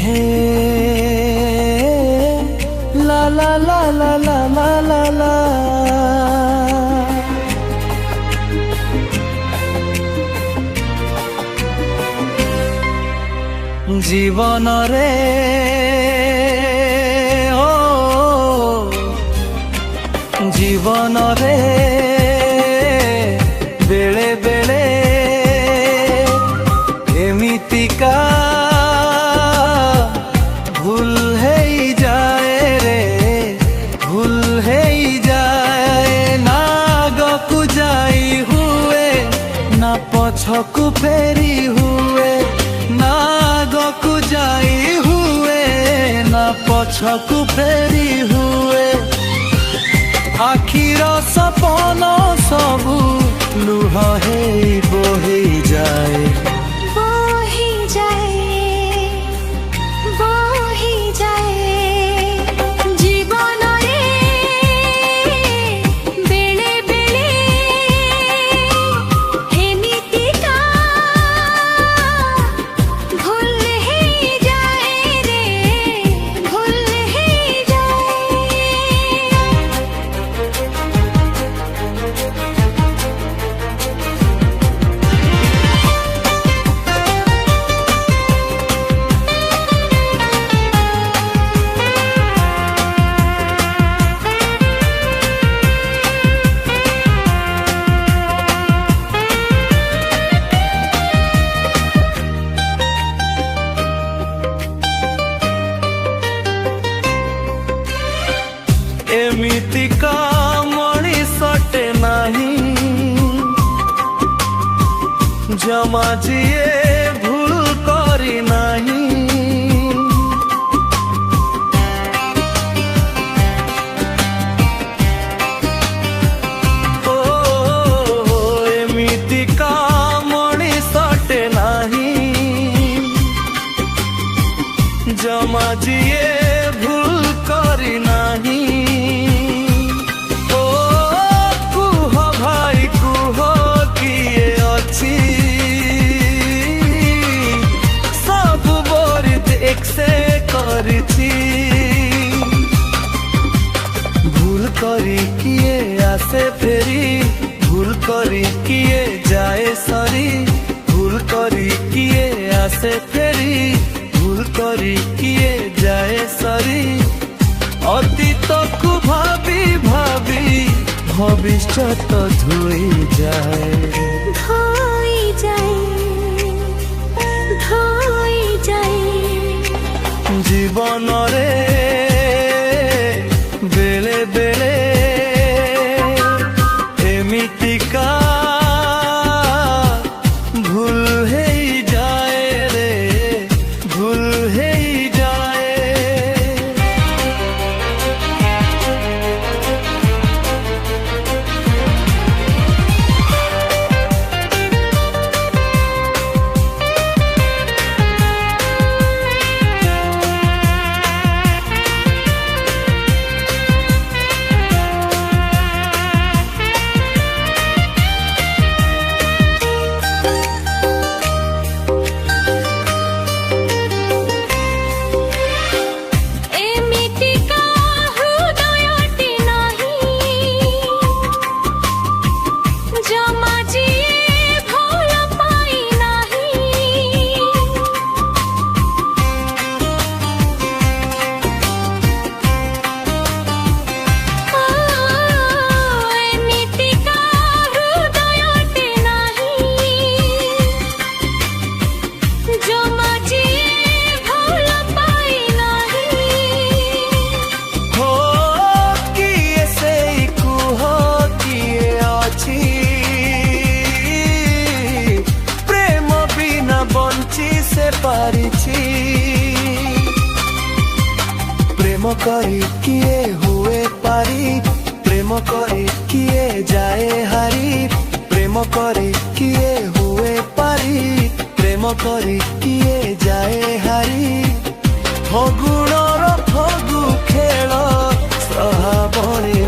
हे ला ला ला ला ला ला ला ला जीवन रे ओ जीवन रे बेले बेले एमितिका भूल है जाए रे भूल है जाए ना आगकु जाई हुए ना पछकु फेरी हुए ना आगकु जाई हुए ना पछकु फेरी हुए आखिर सपन सबू लुह हे बोही जाए जीवन रे बेले बेले एमितिका भूल है जाए रे भूल है एमितिका मଣିଷଟେ ନାହିଁ जमा जिए भूल करी नाही ओ एमितिका मଣିଷଟେ ନାହିଁ जमा जिए भूल करी नाही भूल करी किए आसे फेरी भूल करी किए जाए सरी भूल करी किए आसे फेरी भूल करी किए जाए सरी अतीत को भाभी भाभी भविष्यत धोई जाए जीवन रे बेले बेले एमितिका भूल है जाए रे भूल है जाए प्रेम करी किए हुए पारी प्रेम करी किए जाए हारी प्रेम करी किए हुए पारी प्रेम करी किए जाए हारी फगुणर फगु खेल सहाबणे